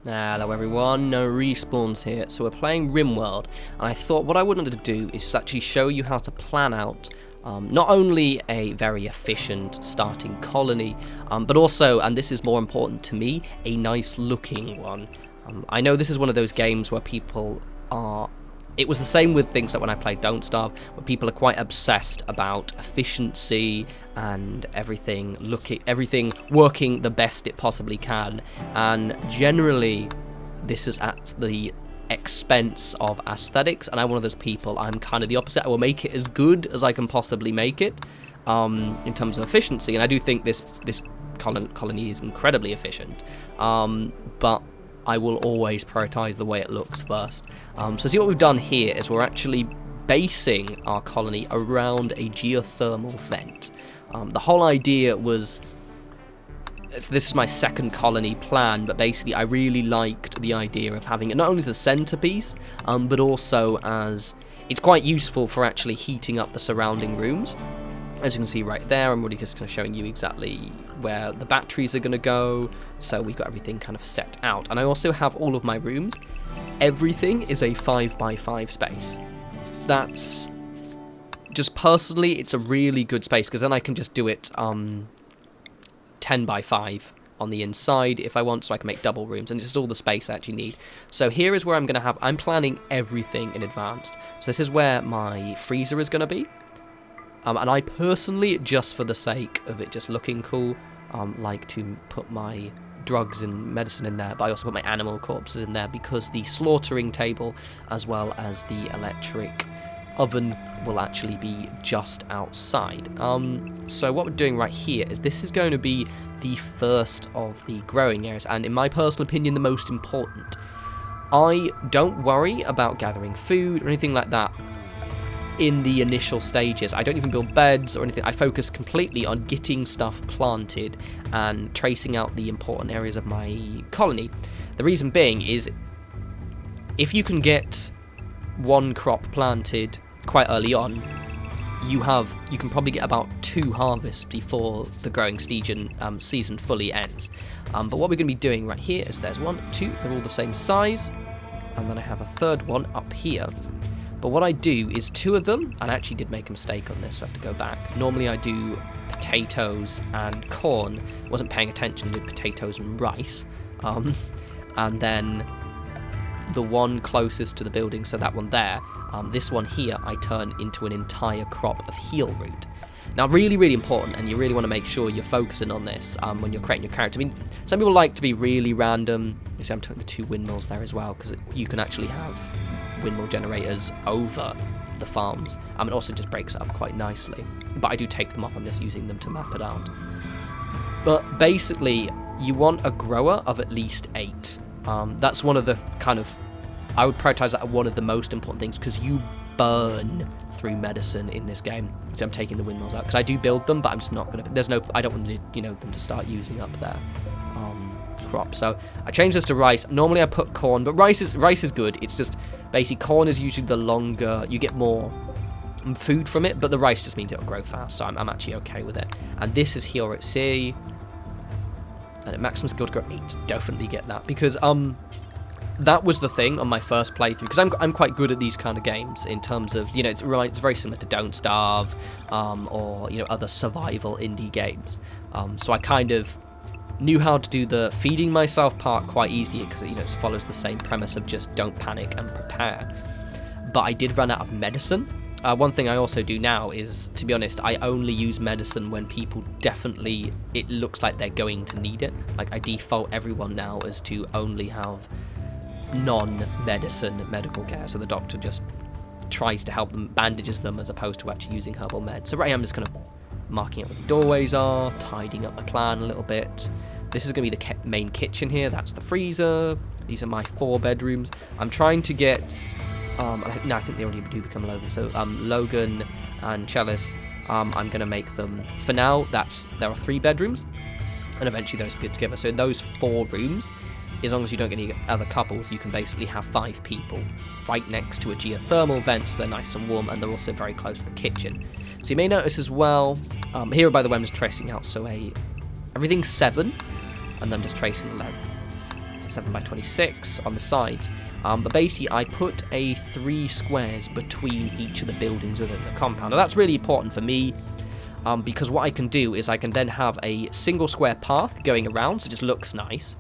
Hello everyone, no respawns here. So we're playing RimWorld, and I thought what I wanted to do is actually show you how to plan out not only a very efficient starting colony, but also, and this is more important to me, a nice looking one. I know this is one of those games where people are... It was the same with things like when I played Don't Starve, where people are quite obsessed about efficiency and everything working the best it possibly can, and generally this is at the expense of aesthetics, and I'm one of those people. I'm kind of the opposite. I will make it as good as I can possibly make it in terms of efficiency, and I do think this colony is incredibly efficient, but I will always prioritize the way it looks first. So see what we've done here is we're actually basing our colony around a geothermal vent. The whole idea was, so this is my second colony plan, but basically I really liked the idea of having it not only as a centerpiece, but also as it's quite useful for actually heating up the surrounding rooms. As you can see right there, I'm really just kind of showing you exactly where the batteries are going to go, so we've got everything kind of set out. And I also have all of my rooms. Everything is a 5x5 space. That's just personally, it's a really good space, because then I can just do it 10x5 on the inside if I want, so I can make double rooms, and this is all the space I actually need. So here is where I'm planning everything in advance. So this is where my freezer is going to be. And I personally, just for the sake of it just looking cool, like to put my drugs and medicine in there, but I also put my animal corpses in there because the slaughtering table as well as the electric oven will actually be just outside. So what we're doing right here is this is going to be the first of the growing areas, and in my personal opinion the most important. I don't worry about gathering food or anything like that in the initial stages. I don't even build beds or anything. I focus completely on getting stuff planted and tracing out the important areas of my colony. The reason being is if you can get one crop planted quite early on, you can probably get about 2 harvests before the growing season fully ends. But what we're going to be doing right here is there's 1, 2, they're all the same size, and then I have a third one up here. But what I do is 2 of them, and I actually did make a mistake on this, so I have to go back. Normally I do potatoes and corn. I wasn't paying attention to potatoes and rice. And then the one closest to the building, so that one there, this one here, I turn into an entire crop of heel root. Now, really, really important, and you really want to make sure you're focusing on this when you're creating your character. I mean, some people like to be really random. You see, I'm taking the 2 windmills there as well, because you can actually have windmill generators over the farms. It also just breaks it up quite nicely. But I do take them off. I'm just using them to map it out. But basically, you want a grower of at least 8. That's one of the kind of... I would prioritize that as one of the most important things, because you burn through medicine in this game. So I'm taking the windmills out because I do build them, but I'm just not gonna. I don't want them to start using up their crop. So I changed this to rice. Normally I put corn, but rice is good. It's just basically corn is usually the longer, you get more food from it, but the rice just means it'll grow fast. So I'm actually okay with it. And this is here at C, and at maximum skill to grow 8. Definitely get that, because that was the thing on my first playthrough, because I'm quite good at these kind of games in terms of, it's very similar to Don't Starve or other survival indie games. So I kind of knew how to do the feeding myself part quite easily, because it follows the same premise of just don't panic and prepare. But I did run out of medicine. One thing I also do now is, to be honest, I only use medicine when people definitely, it looks like they're going to need it. Like, I default everyone now as to only have non-medicine medical care, so the doctor just tries to help them, bandages them, as opposed to actually using herbal meds. So right here I'm just kind of marking out where the doorways are, tidying up the plan a little bit. This is going to be the main kitchen here. That's the freezer. These are my 4 bedrooms. I'm trying to get I think they already do become Logan. So Logan and Chalice, I'm going to make them, for now, there are 3 bedrooms, and eventually those get together. So in those 4 rooms, as long as you don't get any other couples, you can basically have 5 people right next to a geothermal vent, so they're nice and warm, and they're also very close to the kitchen. So you may notice as well, here, by the way, I'm just tracing out, so everything's 7, and then just tracing the length. So 7 by 26 on the sides. But basically, I put 3 squares between each of the buildings within the compound. Now, that's really important for me, because what I can do is I can then have a single square path going around, so it just looks nice.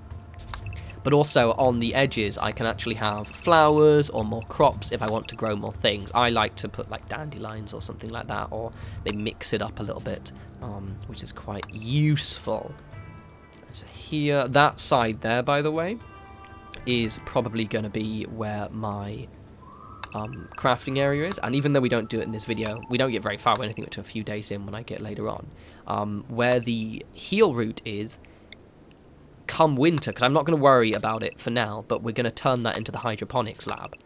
But also, on the edges, I can actually have flowers or more crops if I want to grow more things. I like to put, like, dandelions or something like that, or they mix it up a little bit, which is quite useful. So here, that side there, by the way, is probably going to be where my crafting area is. And even though we don't do it in this video, we don't get very far. We're only to a few days in when I get later on. Where the heal route is, come winter, because I'm not going to worry about it for now, but we're going to turn that into the Hydroponics Lab.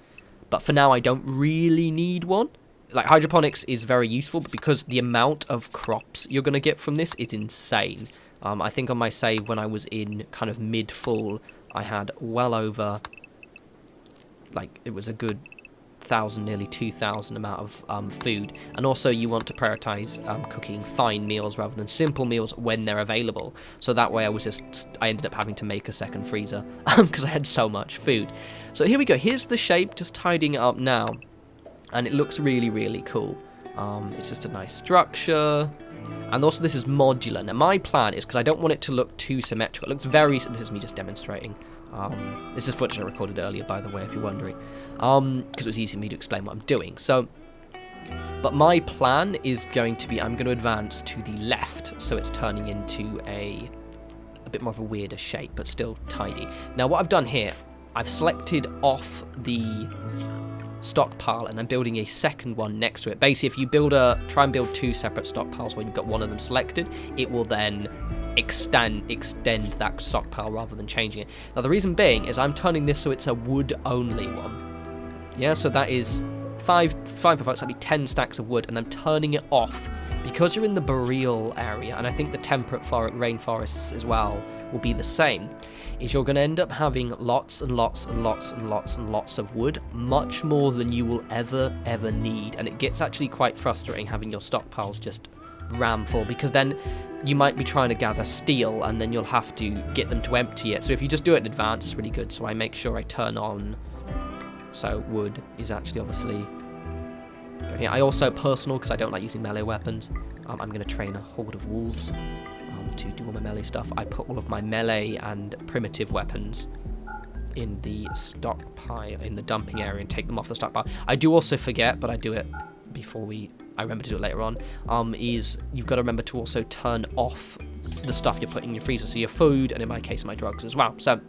But for now, I don't really need one. Like, hydroponics is very useful, but because the amount of crops you're going to get from this is insane. I think on my save, when I was in kind of mid-fall, I had well over, like, it was a good 1,000, nearly 2,000 amount of food. And also, you want to prioritize cooking fine meals rather than simple meals when they're available. So that way, I ended up having to make a second freezer because I had so much food. So here we go. Here's the shape, just tidying it up now, and it looks really, really cool. It's just a nice structure. And also, this is modular. Now, my plan is, because I don't want it to look too symmetrical. It looks very... This is me just demonstrating. This is footage I recorded earlier, by the way, if you're wondering. Because it was easy for me to explain what I'm doing. So, but my plan is going to be... I'm going to advance to the left, so it's turning into a bit more of a weirder shape, but still tidy. Now, what I've done here, I've selected off the stockpile, and I'm building a second one next to it. Basically, if you try and build 2 separate stockpiles where you've got one of them selected, it will then extend that stockpile rather than changing it. Now, the reason being is I'm turning this so it's a wood-only one. Yeah, so that is 5 of it's 10 stacks of wood, and I'm turning it off because you're in the boreal area, and I think the temperate rainforests as well will be the same. Is you're going to end up having lots and lots and lots and lots and lots of wood, much more than you will ever need, and it gets actually quite frustrating having your stockpiles just ram full, because then you might be trying to gather steel and then you'll have to get them to empty it. So if you just do it in advance, it's really good. So I make sure I turn on, so wood is actually obviously here. I also personal, because I don't like using melee weapons, I'm going to train a horde of wolves to do all my melee stuff. I put all of my melee and primitive weapons in the stockpile, in the dumping area, and take them off the stockpile. I do also forget, but I do it before I remember to do it later on, is you've got to remember to also turn off the stuff you're putting in your freezer, so your food, and in my case, my drugs as well. So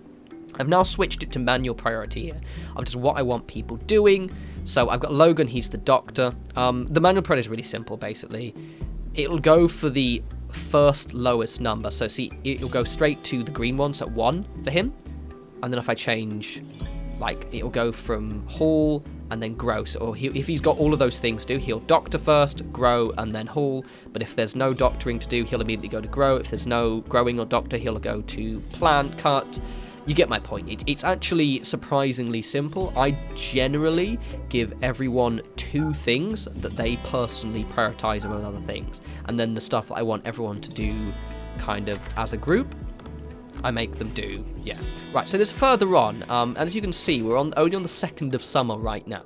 I've now switched it to manual priority here of just what I want people doing. So I've got Logan, he's the doctor. The manual priority is really simple, basically. It'll go for the first lowest number. So see, it'll go straight to the green one, so 1 for him. And then if I change, like, it'll go from haul and then grow. So if he's got all of those things to do, he'll doctor first, grow, and then haul. But if there's no doctoring to do, he'll immediately go to grow. If there's no growing or doctor, he'll go to plant, cut. You get my point. It's actually surprisingly simple. I generally give everyone 2 things that they personally prioritize over other things. And then the stuff that I want everyone to do kind of as a group, I make them do. Yeah. Right, so this further on, as you can see, we're only on the 2nd of summer right now.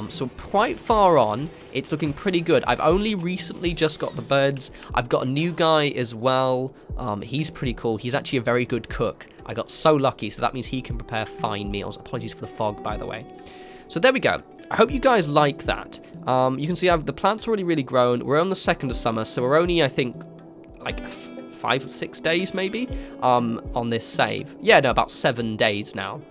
So quite far on. It's looking pretty good. I've only recently just got the birds. I've got a new guy as well. He's pretty cool. He's actually a very good cook. I got so lucky, so that means he can prepare fine meals. Apologies for the fog, by the way. So there we go. I hope you guys like that. You can see the plant's already really grown. We're on the 2nd of summer, so we're only, I think, like 5 or 6 days maybe on this save. Yeah, no, about 7 days now.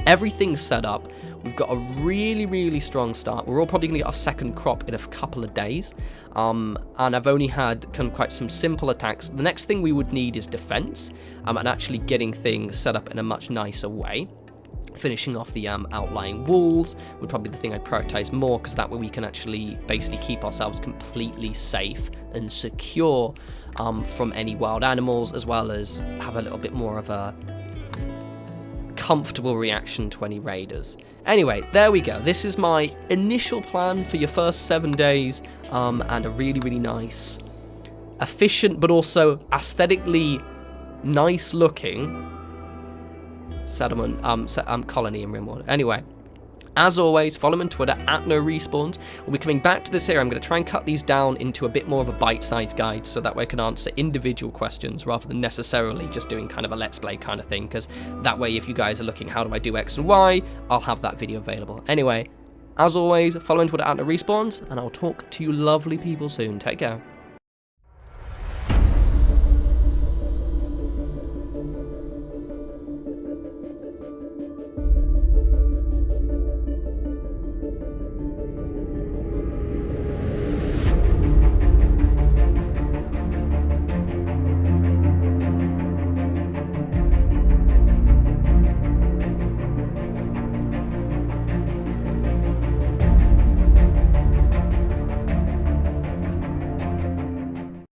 Everything's set up. We've got a really strong start. We're all probably going to get our second crop in a couple of days. And I've only had kind of quite some simple attacks. The next thing we would need is defense, and actually getting things set up in a much nicer way. Finishing off the outlying walls would probably be the thing I'd prioritize more, because that way we can actually basically keep ourselves completely safe and secure from any wild animals, as well as have a little bit more of a comfortable reaction to any raiders. Anyway, there we go. This is my initial plan for your first 7 days, and a really nice, efficient, but also aesthetically nice looking settlement, colony in RimWorld. Anyway, as always, follow me on Twitter at norespawns. We'll be coming back to this here. I'm going to try and cut these down into a bit more of a bite-sized guide, so that way I can answer individual questions rather than necessarily just doing kind of a let's play kind of thing, because that way if you guys are looking how do I do X and Y, I'll have that video available. Anyway, as always, follow me on Twitter at norespawns, and I'll talk to you lovely people soon. Take care.